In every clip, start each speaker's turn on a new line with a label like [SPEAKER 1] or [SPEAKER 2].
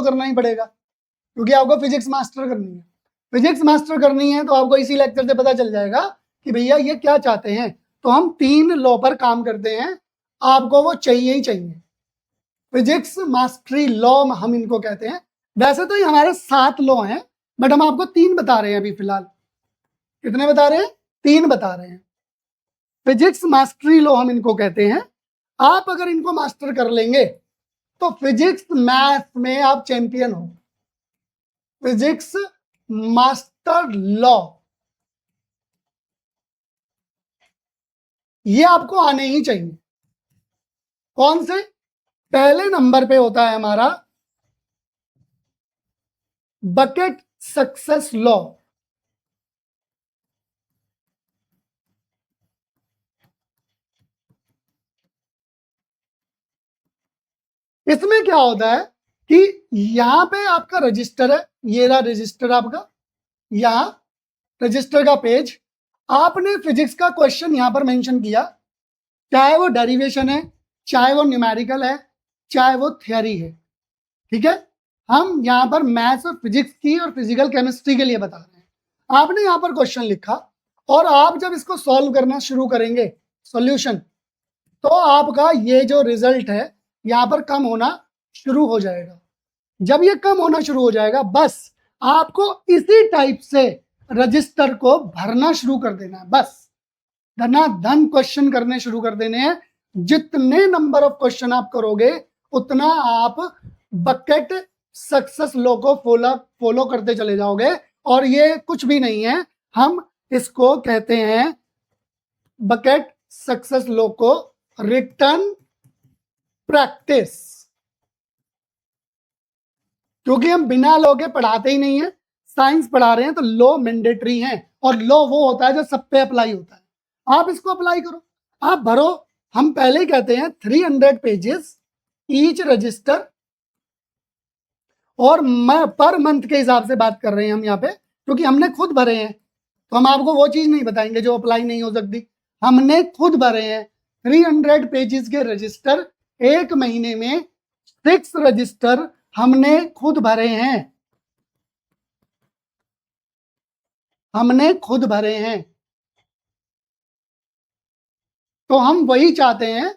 [SPEAKER 1] करना ही पड़ेगा, क्योंकि आपको फिजिक्स मास्टर करनी है। फिजिक्स मास्टर करनी है तो आपको इसी लेक्चर से पता चल जाएगा कि भैया ये क्या चाहते हैं। तो हम 3 लॉ पर काम करते हैं, आपको वो चाहिए ही चाहिए। फिजिक्स मास्टरी लॉ हम इनको कहते हैं। वैसे तो ये हमारे 7 लॉ हैं, बट हम आपको 3 बता रहे हैं अभी फिलहाल। कितने बता रहे हैं? 3 बता रहे हैं। फिजिक्स मास्टरी लॉ हम इनको कहते हैं। आप अगर इनको मास्टर कर लेंगे तो फिजिक्स मैथ में आप चैंपियन हो। फिजिक्स मास्टर लॉ ये आपको आने ही चाहिए। कौन से? पहले नंबर पे होता है हमारा बकेट सक्सेस लॉ। इसमें क्या होता है कि यहां पे आपका रजिस्टर है, ये रहा रजिस्टर आपका, यहां रजिस्टर का पेज। आपने फिजिक्स का क्वेश्चन यहां पर मेंशन किया, चाहे वो डेरिवेशन है, चाहे वो न्यूमेरिकल है, चाहे वो थ्योरी है। ठीक है, हम यहां पर मैथ्स और फिजिक्स की और फिजिकल केमिस्ट्री के लिए बता रहे हैं। आपने यहां पर क्वेश्चन लिखा और आप जब इसको सॉल्व करना शुरू करेंगे सॉल्यूशन, तो आपका ये जो रिजल्ट है यहां पर कम होना शुरू हो जाएगा। जब ये कम होना शुरू हो जाएगा, बस आपको इसी टाइप से रजिस्टर को भरना शुरू कर देना है। बस धनाधन क्वेश्चन करने शुरू कर देने हैं। जितने नंबर ऑफ क्वेश्चन आप करोगे उतना आप बकेट सक्सेस लॉ को फॉलो करते चले जाओगे। और ये कुछ भी नहीं है, हम इसको कहते हैं बकेट सक्सेस लॉ को रिटर्न प्रैक्टिस, क्योंकि हम बिना लॉ के पढ़ाते ही नहीं है। साइंस पढ़ा रहे हैं तो लॉ मैंडेटरी है, और लॉ वो होता है जो सब पे अप्लाई होता है। आप इसको अप्लाई करो, आप भरो। हम पहले ही कहते हैं 300 पेजेस ईच रजिस्टर, और पर मंथ के हिसाब से बात कर रहे हैं हम यहाँ पे, क्योंकि हमने खुद भरे हैं। तो हम आपको वो चीज नहीं बताएंगे जो अप्लाई नहीं हो सकती। हमने खुद भरे हैं 300 पेजेस के रजिस्टर। एक महीने में 6 रजिस्टर हमने खुद भरे हैं, हमने खुद भरे हैं। तो हम वही चाहते हैं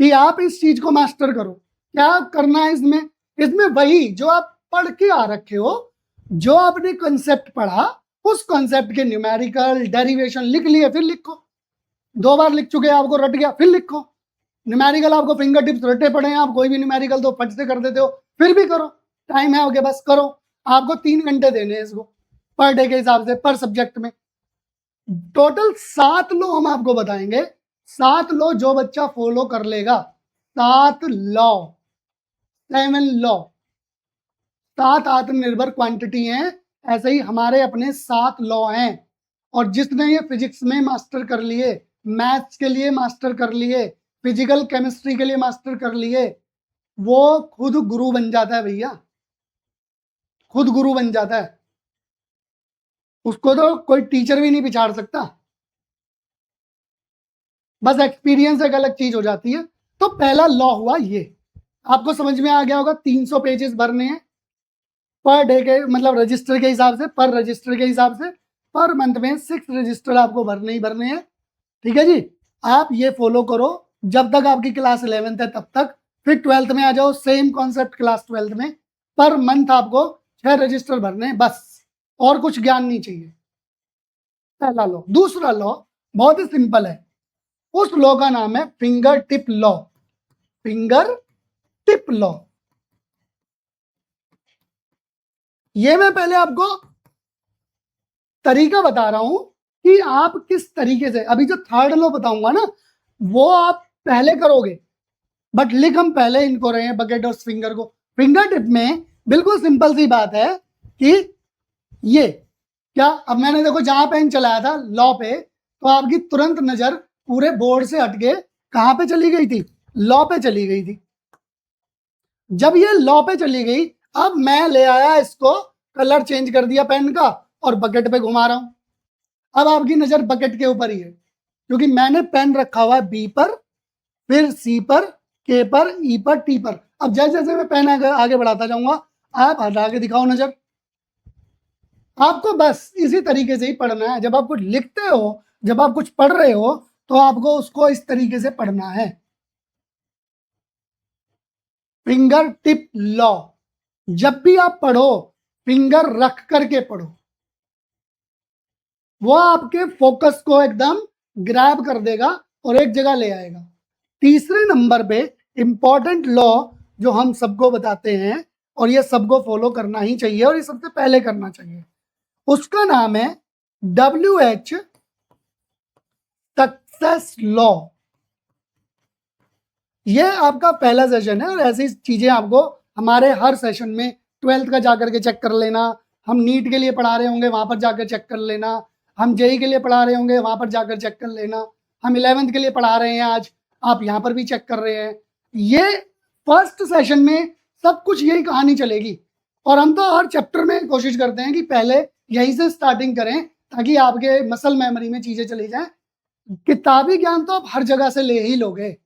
[SPEAKER 1] कि आप इस चीज को मास्टर करो। क्या करना है इसमें? इसमें वही जो आप पढ़ के आ रखे हो, जो आपने कॉन्सेप्ट पढ़ा, उस कॉन्सेप्ट के न्यूमेरिकल डेरिवेशन लिख लिए, फिर लिखो। 2 बार लिख चुके हैं, आपको रट गया, फिर लिखो। न्यूमेरिकल आपको फिंगर टिप्स रटे पड़े हैं, आप कोई भी न्यूमेरिकल तो फट से कर देते हो, फिर भी करो। टाइम है, ओके, बस करो। आपको 3 घंटे देने हैं इसको पर डे के हिसाब से, पर सब्जेक्ट में। टोटल 7 लॉ हम आपको बताएंगे। 7 लॉ जो बच्चा फॉलो कर लेगा, 7 लॉ, 7 लॉ, 7 आत्मनिर्भर क्वांटिटी हैं। ऐसे ही हमारे अपने 7 लॉ हैं। और जिसने ये फिजिक्स में मास्टर कर लिए, मैथ्स के लिए मास्टर कर लिए, फिजिकल केमिस्ट्री के लिए मास्टर कर लिए, वो खुद गुरु बन जाता है भैया, खुद गुरु बन जाता है। उसको तो कोई टीचर भी नहीं पिछाड़ सकता। बस एक्सपीरियंस एक अलग चीज हो जाती है। तो पहला लॉ हुआ ये, आपको समझ में आ गया होगा। 300 पेजेस भरने हैं पर डे के, मतलब रजिस्टर के हिसाब से, पर रजिस्टर के हिसाब से। पर मंथ में 6 रजिस्टर आपको भरने ही भरने हैं। ठीक है जी, आप ये फॉलो करो जब तक आपकी क्लास 11th है तब तक। फिर 12th में आ जाओ, सेम कॉन्सेप्ट क्लास 12th में। पर मंथ आपको 6 रजिस्टर भरने हैं बस, और कुछ ज्ञान नहीं चाहिए। पहला लॉ। दूसरा लॉ बहुत ही सिंपल है, उस लॉ का नाम है finger tip law. Finger tip law. ये मैं पहले आपको तरीका बता रहा हूं कि आप किस तरीके से, अभी जो 3rd लॉ बताऊंगा ना, वो आप पहले करोगे। बट लिख हम पहले इनको रहे हैं, बकेट और फिंगर को। फिंगर टिप में बिल्कुल सिंपल सी बात है कि ये क्या, अब मैंने देखो जहां पेन चलाया था लॉ पे, तो आपकी तुरंत नजर पूरे बोर्ड से हटके कहां पे चली गई थी? लॉ पे चली गई थी। जब ये लॉ पे चली गई, अब मैं ले आया इसको, कलर चेंज कर दिया पेन का, और बकेट पे घुमा रहा हूं। अब आपकी नजर बकेट के ऊपर ही है, क्योंकि मैंने पेन रखा हुआ है बी पर, फिर सी पर, के पर, ई पर, टी पर। अब जैसे जैसे मैं पेन आगे बढ़ाता जाऊंगा, आप हटा के दिखाओ नजर। आपको बस इसी तरीके से ही पढ़ना है। जब आप कुछ लिखते हो, जब आप कुछ पढ़ रहे हो, तो आपको उसको इस तरीके से पढ़ना है। फिंगर टिप लॉ, जब भी आप पढ़ो फिंगर रख करके पढ़ो, वो आपके फोकस को एकदम ग्रैब कर देगा और एक जगह ले आएगा। तीसरे नंबर पे इंपॉर्टेंट लॉ जो हम सबको बताते हैं और ये सबको फॉलो करना ही चाहिए और ये सबसे पहले करना चाहिए, उसका नाम है WH सक्सेस लॉ। ये आपका पहला सेशन है और ऐसी चीजें आपको हमारे हर सेशन में 12th का जाकर के चेक कर लेना, हम नीट के लिए पढ़ा रहे होंगे वहां पर जाकर चेक कर लेना, हम जेई के लिए पढ़ा रहे होंगे वहां पर जाकर चेक कर लेना, हम 11th के लिए पढ़ा रहे हैं आज, आप यहाँ पर भी चेक कर रहे हैं। ये फर्स्ट सेशन में सब कुछ यही कहानी चलेगी और हम तो हर चैप्टर में कोशिश करते हैं कि पहले यहीं से स्टार्टिंग करें ताकि आपके मसल मेमोरी में चीजें चली जाएं। किताबी ज्ञान तो आप हर जगह से ले ही लोगे।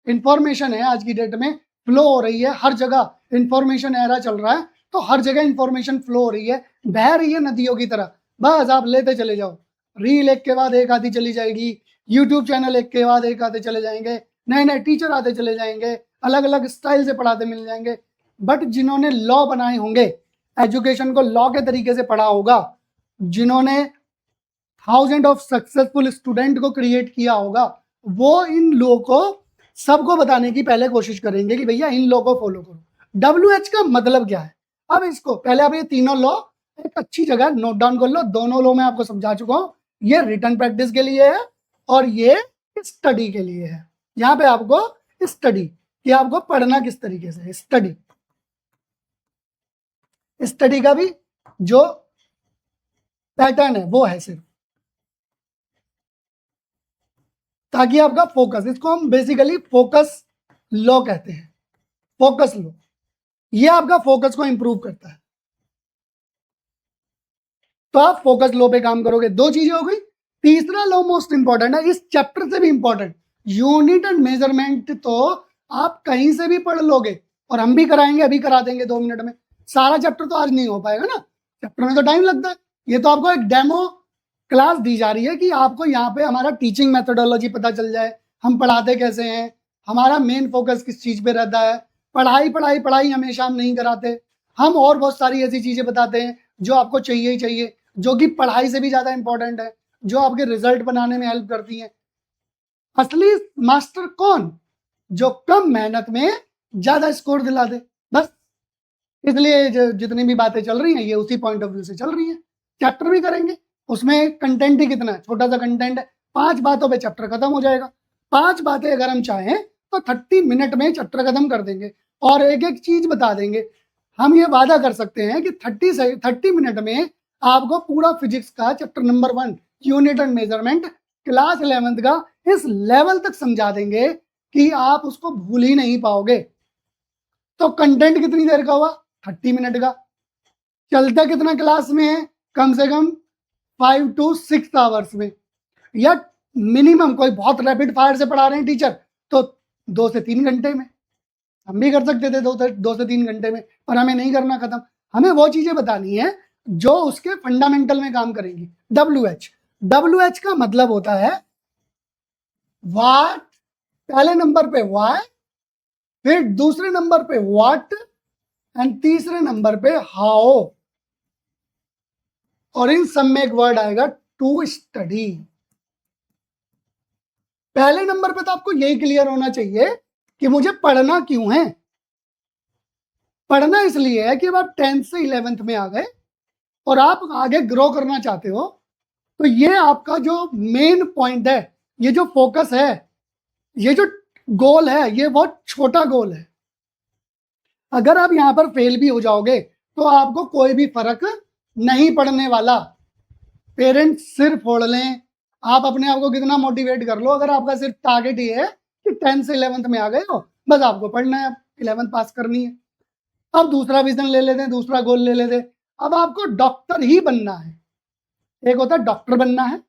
[SPEAKER 1] इंफॉर्मेशन है आज की डेट में फ्लो हो रही है, हर जगह इंफॉर्मेशन एरा चल रहा है, तो हर जगह इंफॉर्मेशन फ्लो हो रही है, बह रही है नदियों की तरह। बस आप लेते चले जाओ, रील एक के बाद एक आती चली जाएगी, यूट्यूब चैनल एक के बाद एक आते चले जाएंगे, नए नए टीचर आते चले जाएंगे, अलग अलग स्टाइल से पढ़ाते मिल जाएंगे। बट जिन्होंने लॉ बनाए होंगे, एजुकेशन को लॉ के तरीके से पढ़ा होगा, जिन्होंने 1000 ऑफ सक्सेसफुल स्टूडेंट को क्रिएट किया होगा, वो इन लॉ को सबको बताने की पहले कोशिश करेंगे कि भैया इन लॉ को फॉलो करो। WH का मतलब क्या है, अब इसको पहले आप ये तीनों लॉ एक अच्छी जगह नोट डाउन कर लो। दोनों लॉ मैं आपको समझा चुका हूं, ये रिटन प्रैक्टिस के लिए है और ये स्टडी के लिए है। यहाँ पे आपको स्टडी कि आपको पढ़ना किस तरीके से, स्टडी का भी जो पैटर्न है वो है सिर्फ, ताकि आपका फोकस, इसको हम बेसिकली फोकस लॉ कहते हैं, फोकस लॉ, ये आपका फोकस को इंप्रूव करता है। तो आप फोकस लॉ पे काम करोगे। दो चीजें हो गई। तीसरा लॉ मोस्ट इंपॉर्टेंट है, इस चैप्टर से भी इंपॉर्टेंट, यूनिट एंड मेजरमेंट तो आप कहीं से भी पढ़ लोगे और हम भी कराएंगे, अभी करा देंगे 2 मिनट में। सारा चैप्टर तो आज नहीं हो पाएगा ना, चैप्टर में तो टाइम लगता है। ये तो आपको एक डेमो क्लास दी जा रही है कि आपको यहाँ पे हमारा टीचिंग मेथोडोलॉजी पता चल जाए, हम पढ़ाते कैसे हैं, हमारा मेन फोकस किस चीज पे रहता है। पढ़ाई पढ़ाई पढ़ाई हमेशा हम नहीं कराते, हम और बहुत सारी ऐसी चीजें बताते हैं जो आपको चाहिए ही चाहिए, जो कि पढ़ाई से भी ज्यादा इंपॉर्टेंट है, जो आपके रिजल्ट बनाने में हेल्प करती हैं। असली मास्टर कौन, जो कम मेहनत में ज्यादा स्कोर दिला दे, बस। इसलिए जितनी भी बातें चल रही हैं ये उसी पॉइंट ऑफ व्यू से चल रही हैं। चैप्टर भी करेंगे, उसमें कंटेंट ही कितना है, छोटा सा कंटेंट है, 5 बातों पे चैप्टर खत्म हो जाएगा। 5 बातें अगर हम चाहें तो 30 मिनट में चैप्टर खत्म कर देंगे और एक एक चीज बता देंगे। हम ये वादा कर सकते हैं कि 30 मिनट में आपको पूरा फिजिक्स का chapter number 1 unit and measurement class 11th का इस लेवल तक समझा देंगे कि आप उसको भूल ही नहीं पाओगे। तो कंटेंट कितनी देर का हुआ, 30 मिनट का। चलता कितना क्लास में है, कम से कम 5 to 6 आवर्स में, या मिनिमम कोई बहुत रैपिड फायर से पढ़ा रहे हैं टीचर तो 2 से 3 घंटे में। हम भी कर सकते थे 2 से 3 घंटे में, पर हमें नहीं करना खत्म। हमें वो चीजें बतानी है जो उसके फंडामेंटल में काम करेंगी। WH का मतलब होता है व्हाट, पहले नंबर पे व्हाई, फिर दूसरे नंबर पे व्हाट एंड तीसरे नंबर पे हाउ, और इन सब में एक वर्ड आएगा टू स्टडी। पहले नंबर पे तो आपको यही क्लियर होना चाहिए कि मुझे पढ़ना क्यों है। पढ़ना इसलिए है कि अब आप 10th से 11th में आ गए और आप आगे ग्रो करना चाहते हो, तो ये आपका जो मेन पॉइंट है, ये जो फोकस है, ये जो गोल है, ये बहुत छोटा गोल है। अगर आप यहां पर फेल भी हो जाओगे तो आपको कोई भी फर्क नहीं पड़ने वाला। पेरेंट्स सिर फोड़ लें, आप अपने आप को कितना मोटिवेट कर लो, अगर आपका सिर्फ टारगेट ये है कि 10th से 11th में आ गए हो, बस आपको पढ़ना है, 11th पास करनी है। अब दूसरा विजन ले लेते हैं, दूसरा गोल ले लेते हैं। अब आपको डॉक्टर ही बनना है। एक होता है डॉक्टर बनना है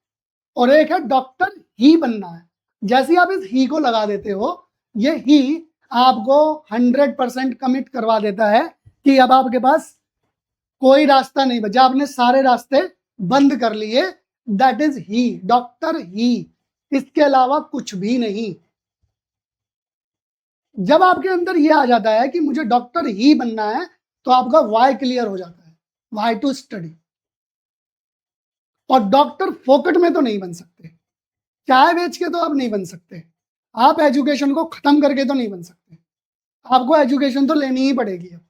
[SPEAKER 1] और एक है डॉक्टर ही बनना है। जैसे आप इस ही को लगा देते हो, ये ही आपको 100% कमिट करवा देता है कि अब आपके पास कोई रास्ता नहीं बचा, आपने सारे रास्ते बंद कर लिए। दैट इज ही, डॉक्टर ही, इसके अलावा कुछ भी नहीं। जब आपके अंदर ये आ जाता है कि मुझे डॉक्टर ही बनना है, तो आपका वाई क्लियर हो जाता है, वाई टू स्टडी। और डॉक्टर फोकट में तो नहीं बन सकते, चाय बेच के तो आप नहीं बन सकते, आप एजुकेशन को खत्म करके तो नहीं बन सकते, आपको एजुकेशन तो लेनी ही पड़ेगी। अब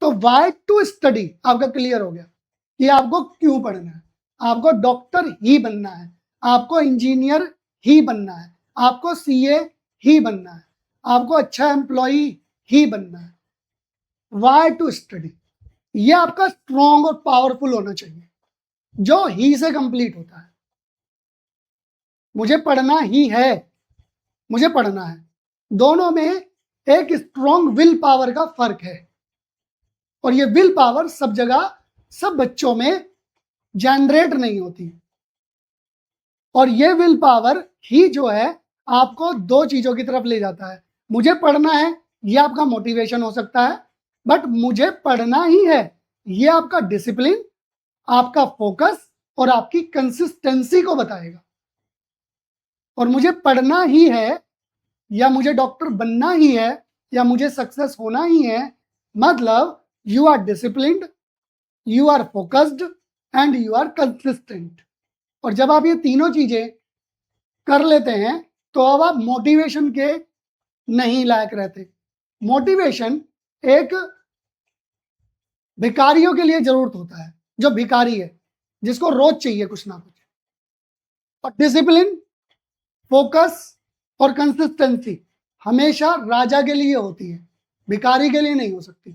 [SPEAKER 1] तो वाई टू स्टडी आपका क्लियर हो गया कि आपको क्यों पढ़ना है। आपको डॉक्टर ही बनना है, आपको इंजीनियर ही बनना है, आपको सीए ही बनना है, आपको अच्छा एम्प्लॉई ही बनना है। वाई टू स्टडी, ये आपका स्ट्रॉन्ग और पावरफुल होना चाहिए, जो ही से कंप्लीट होता है। मुझे पढ़ना ही है, मुझे पढ़ना है, दोनों में एक स्ट्रॉन्ग विल पावर का फर्क है। और ये विल पावर सब जगह सब बच्चों में जनरेट नहीं होती। और ये विल पावर ही जो है आपको दो चीजों की तरफ ले जाता है। मुझे पढ़ना है, ये आपका मोटिवेशन हो सकता है, बट मुझे पढ़ना ही है, ये आपका डिसिप्लिन, आपका फोकस और आपकी कंसिस्टेंसी को बताएगा। और मुझे पढ़ना ही है, या मुझे डॉक्टर बनना ही है, या मुझे सक्सेस होना ही है, मतलब you are disciplined, you are focused and you are consistent. और जब आप ये तीनों चीजें कर लेते हैं, तो अब आप मोटिवेशन के नहीं लायक रहते। मोटिवेशन एक भिखारियों के लिए जरूरत होता है, जो भिखारी है, जिसको रोज चाहिए कुछ ना कुछ। और डिसिप्लिन, फोकस और कंसिस्टेंसी हमेशा राजा के लिए होती है, भिखारी के लिए नहीं हो सकती।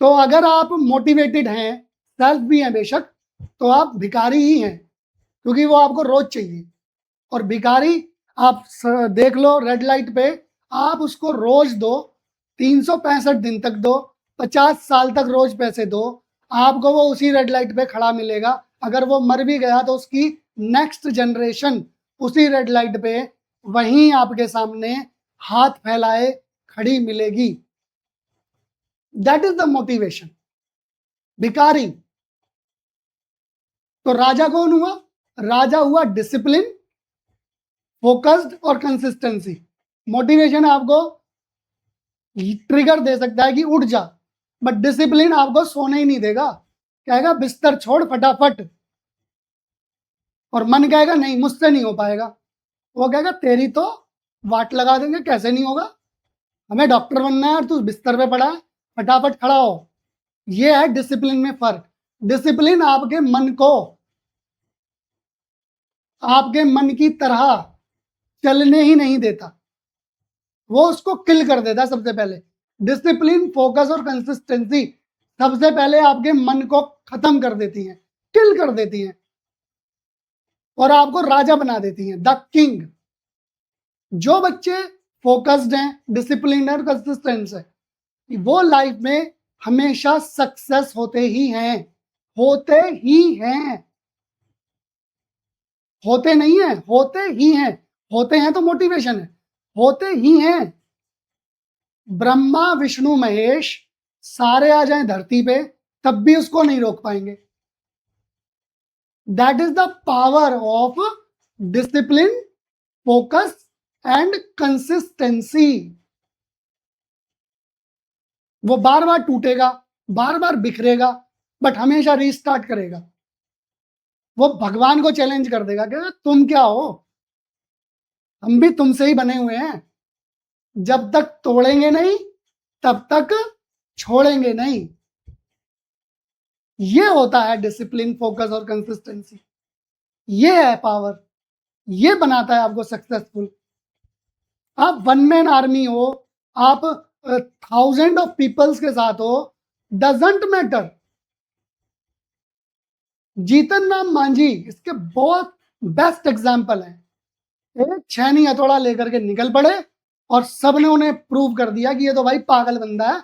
[SPEAKER 1] तो अगर आप मोटिवेटेड हैं, सेल्फ भी हैं बेशक, तो आप भिखारी ही हैं, क्योंकि वो आपको रोज चाहिए। और भिखारी आप देख लो रेड लाइट पे, आप उसको रोज दो, 365 दिन तक दो, 50 साल तक रोज पैसे दो, आपको वो उसी रेड लाइट पे खड़ा मिलेगा। अगर वो मर भी गया तो उसकी नेक्स्ट जनरेशन उसी रेड लाइट पे वहीं आपके सामने हाथ फैलाए खड़ी मिलेगी। That is the motivation. भिखारी तो राजा कौन हुआ? राजा हुआ डिसिप्लिन, फोकस्ड और कंसिस्टेंसी। मोटिवेशन आपको ट्रिगर दे सकता है कि उठ जा, बट डिसिप्लिन आपको सोने ही नहीं देगा, कहेगा बिस्तर छोड़ फटाफट। और मन कहेगा नहीं मुझसे नहीं हो पाएगा, वो कहेगा तेरी तो वाट लगा देंगे, कैसे नहीं होगा, हमें डॉक्टर बनना है और तू बिस्तर पे पड़ा है, फटाफट खड़ा हो। ये है डिसिप्लिन में फर्क। डिसिप्लिन आपके मन को आपके मन की तरह चलने ही नहीं देता, वो उसको किल कर देता है सबसे पहले। डिसिप्लिन, फोकस और कंसिस्टेंसी सबसे पहले आपके मन को खत्म कर देती हैं, किल कर देती हैं, और आपको राजा बना देती हैं, द किंग। जो बच्चे फोकस्ड हैं, डिसिप्लिन और कंसिस्टेंट है, वो लाइफ में हमेशा सक्सेस होते ही हैं, होते ही हैं, होते नहीं है, होते ही हैं। होते हैं तो मोटिवेशन है, होते ही हैं। ब्रह्मा विष्णु महेश सारे आ जाएं धरती पे, तब भी उसको नहीं रोक पाएंगे। That is the power of discipline, focus and consistency. वो बार बार टूटेगा, बार बार बिखरेगा, बट हमेशा रीस्टार्ट करेगा। वो भगवान को चैलेंज कर देगा कि तुम क्या हो, हम भी तुमसे ही बने हुए हैं, जब तक तोड़ेंगे नहीं तब तक छोड़ेंगे नहीं। ये होता है डिसिप्लिन, फोकस और कंसिस्टेंसी। ये है पावर, ये बनाता है आपको सक्सेसफुल। आप वन मैन आर्मी हो, आप 1000 ऑफ पीपल्स के साथ हो, डजंट मैटर। जीतन राम मांझी इसके बहुत बेस्ट एग्जाम्पल है। एक छेनी हथौड़ा लेकर के निकल पड़े और सबने उन्हें प्रूव कर दिया कि ये तो भाई पागल बंदा है।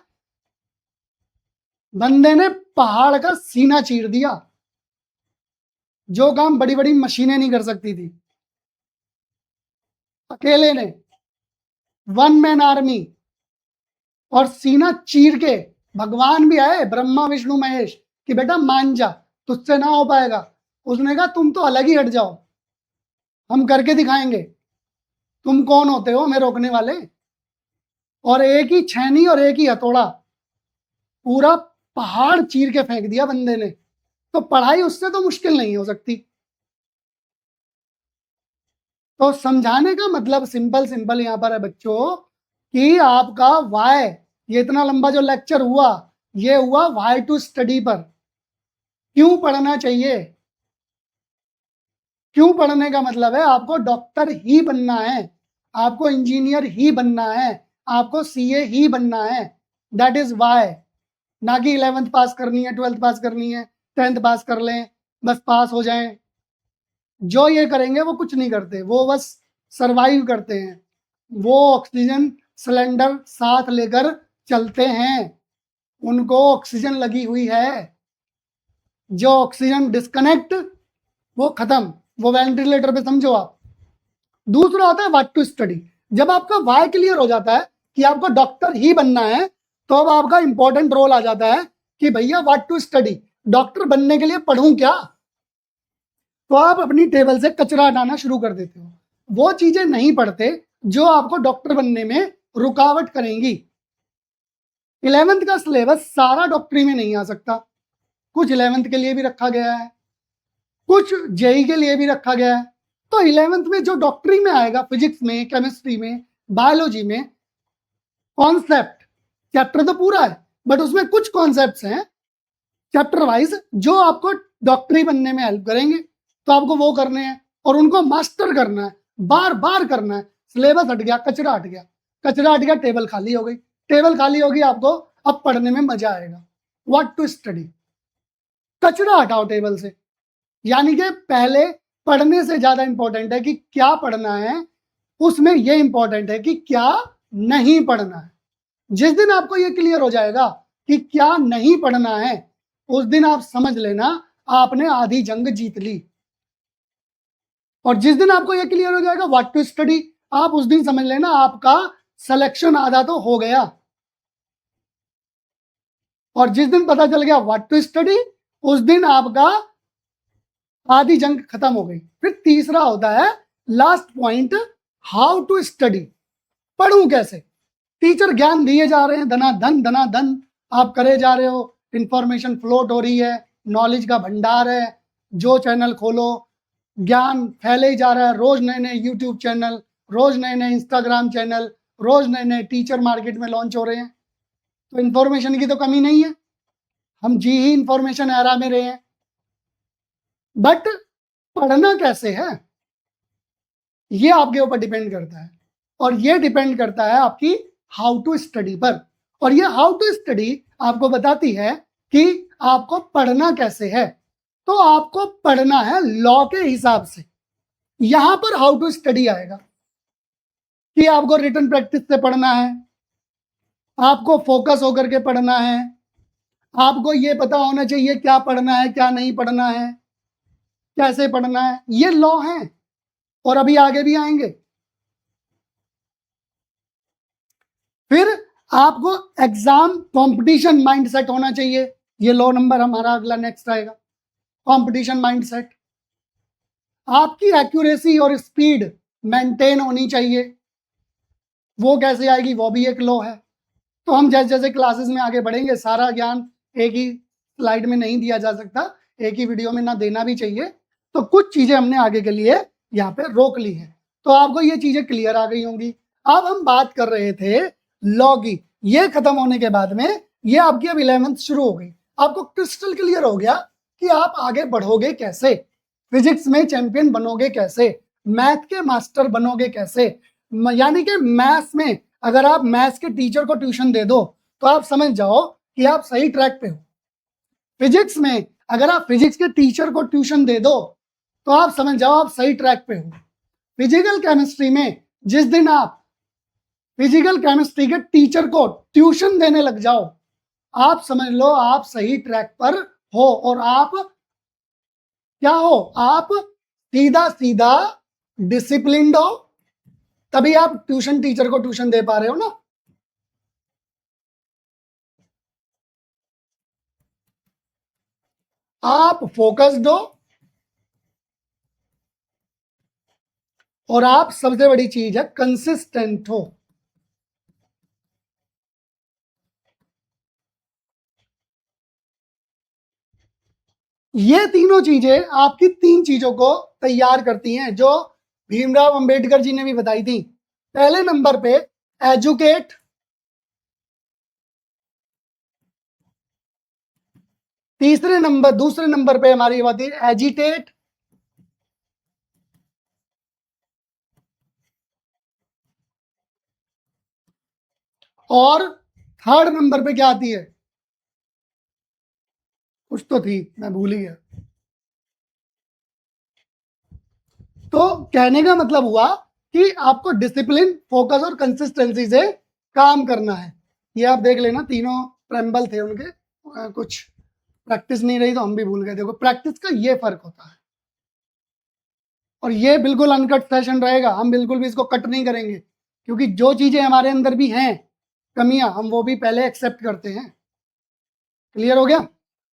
[SPEAKER 1] बंदे ने पहाड़ का सीना चीर दिया, जो काम बड़ी बड़ी मशीनें नहीं कर सकती थी। अकेले ने, वन मैन आर्मी। और सीना चीर के भगवान भी आए, ब्रह्मा विष्णु महेश, कि बेटा मान जा, तुझसे ना हो पाएगा। उसने कहा तुम तो अलग ही हट जाओ, हम करके दिखाएंगे, तुम कौन होते हो हमें रोकने वाले। और एक ही छेनी और एक ही हथौड़ा पूरा पहाड़ चीर के फेंक दिया बंदे ने। तो पढ़ाई उससे तो मुश्किल नहीं हो सकती। तो समझाने का मतलब सिंपल सिंपल यहां पर है बच्चों कि आपका वाई, ये इतना लंबा जो लेक्चर हुआ, ये हुआ वाई टू स्टडी पर। क्यों पढ़ना चाहिए? क्यों पढ़ने का मतलब है आपको डॉक्टर ही बनना है, आपको इंजीनियर ही बनना है, आपको सीए ही बनना है। That is why. ना कि 11th पास करनी है, 12th पास करनी है, 10th पास कर लें, बस पास हो जाएं। जो ये करेंगे वो कुछ नहीं करते, वो बस सरवाइव करते हैं। वो ऑक्सीजन सिलेंडर साथ लेकर चलते हैं, उनको ऑक्सीजन लगी हुई है। जो ऑक्सीजन डिस्कनेक्ट, वो खत्म, वो वेंटिलेटर पे समझो आप। दूसरा होता है व्हाट टू स्टडी। जब आपका वाई क्लियर हो जाता है कि आपको डॉक्टर ही बनना है, तो अब आपका इंपॉर्टेंट रोल आ जाता है कि भैया व्हाट टू स्टडी, डॉक्टर बनने के लिए पढ़ूं क्या। तो आप अपनी टेबल से कचरा हटाना शुरू कर देते हो, वो चीजें नहीं पढ़ते जो आपको डॉक्टर बनने में रुकावट करेंगी। 11th का सिलेबस सारा डॉक्टरी में नहीं आ सकता, कुछ 11th के लिए भी रखा गया है, कुछ जेई के लिए भी रखा गया है। तो 11th में जो डॉक्टरी में आएगा, फिजिक्स में, केमिस्ट्री में, बायोलॉजी में, कॉन्सेप्ट, चैप्टर तो पूरा है बट उसमें कुछ कॉन्सेप्ट्स हैं चैप्टर वाइज जो आपको डॉक्टरी बनने में हेल्प करेंगे। तो आपको वो करने हैं और उनको मास्टर करना है, बार बार करना है। सिलेबस हट गया, कचरा हट गया, कचरा हट गया, टेबल खाली हो गई, टेबल खाली होगी, आपको अब पढ़ने में मजा आएगा। व्हाट टू स्टडी, कचरा हटाओ टेबल से। यानी कि पहले पढ़ने से ज्यादा इंपॉर्टेंट है कि क्या पढ़ना है, उसमें यह इंपॉर्टेंट है कि क्या नहीं पढ़ना है। जिस दिन आपको यह क्लियर हो जाएगा कि क्या नहीं पढ़ना है, उस दिन आप समझ लेना आपने आधी जंग जीत ली। और जिस दिन आपको यह क्लियर हो जाएगा व्हाट टू स्टडी, आप उस दिन समझ लेना आपका सिलेक्शन आधा तो हो गया। और जिस दिन पता चल गया व्हाट टू स्टडी, उस दिन आपका आधी जंग खत्म हो गई। फिर तीसरा होता है last point, how to study, पढ़ूं कैसे। टीचर ज्ञान दिए जा रहे हैं धनाधन आप करे जा रहे हो, इंफॉर्मेशन फ्लोट हो रही है, नॉलेज का भंडार है, जो चैनल खोलो ज्ञान फैले ही जा रहा है। रोज नए नए यूट्यूब चैनल, रोज नए नए इंस्टाग्राम चैनल, रोज नए नए टीचर मार्केट में लॉन्च हो रहे हैं। तो इंफॉर्मेशन की तो कमी नहीं है, हम जी ही इंफॉर्मेशन एरा में रहे हैं। बट पढ़ना कैसे है, ये आपके ऊपर डिपेंड करता है, और ये डिपेंड करता है आपकी हाउ टू स्टडी पर। और ये हाउ टू स्टडी आपको बताती है कि आपको पढ़ना कैसे है। तो आपको पढ़ना है लॉ के हिसाब से। यहां पर हाउ टू स्टडी आएगा कि आपको रिटन प्रैक्टिस से पढ़ना है, आपको फोकस होकर के पढ़ना है, आपको ये पता होना चाहिए क्या पढ़ना है क्या नहीं पढ़ना है, कैसे पढ़ना है। ये लॉ है और अभी आगे भी आएंगे। फिर आपको एग्जाम कंपटीशन माइंडसेट होना चाहिए, ये लॉ नंबर हमारा अगला नेक्स्ट आएगा, कंपटीशन माइंडसेट। आपकी एक्यूरेसी और स्पीड मेंटेन होनी चाहिए, वो कैसे आएगी, वो भी एक लॉ है। तो हम जैसे जैसे क्लासेस में आगे बढ़ेंगे, सारा ज्ञान एक ही स्लाइड में नहीं दिया जा सकता, एक ही वीडियो में ना देना भी चाहिए। तो कुछ चीजें हमने आगे के लिए यहाँ पे रोक ली है, तो आपको ये चीजें क्लियर आ गई होंगी। अब हम बात कर रहे थे लॉ की, ये खत्म होने के बाद में ये आपकी अब 11th शुरू हो गई। आपको क्रिस्टल क्लियर हो गया कि आप आगे बढ़ोगे कैसे, फिजिक्स में चैंपियन बनोगे कैसे, मैथ के मास्टर बनोगे कैसे। यानी कि मैथ्स में अगर आप मैथ्स के टीचर को ट्यूशन दे दो तो आप समझ जाओ कि आप सही ट्रैक पे हो। फिजिक्स में अगर आप फिजिक्स के टीचर को ट्यूशन दे दो तो आप समझ जाओ आप सही ट्रैक पे हो। फिजिकल केमिस्ट्री में जिस दिन आप फिजिकल केमिस्ट्री के टीचर को ट्यूशन देने लग जाओ, आप समझ लो आप सही ट्रैक पर हो। और आप क्या हो, आप सीधा सीधा डिसिप्लिन्ड हो, तभी आप ट्यूशन टीचर को ट्यूशन दे पा रहे हो ना। आप फोकस्ड हो और आप सबसे बड़ी चीज है कंसिस्टेंट हो। ये तीनों चीजें आपकी तीन चीजों को तैयार करती हैं जो भीमराव अंबेडकर जी ने भी बताई थी। पहले नंबर पे एजुकेट, दूसरे नंबर पे हमारी बात है एजिटेट, और थर्ड नंबर पे क्या आती है, कुछ तो थी मैं भूल ही गया। तो कहने का मतलब हुआ कि आपको डिसिप्लिन, फोकस और कंसिस्टेंसी से काम करना है। ये आप देख लेना, तीनों प्रेम्बल थे उनके, कुछ प्रैक्टिस नहीं रही तो हम भी भूल गए। देखो प्रैक्टिस का ये फर्क होता है। और ये बिल्कुल अनकट सेशन रहेगा, हम बिल्कुल भी इसको कट नहीं करेंगे, क्योंकि जो चीजें हमारे अंदर भी हैं कमियां, हम वो भी पहले एक्सेप्ट करते हैं। क्लियर हो गया?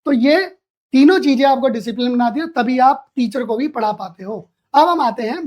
[SPEAKER 1] तो ये तीनों चीजें आपको डिसिप्लिन बनाती है, तभी आप टीचर को भी पढ़ा पाते हो। अब हम आते हैं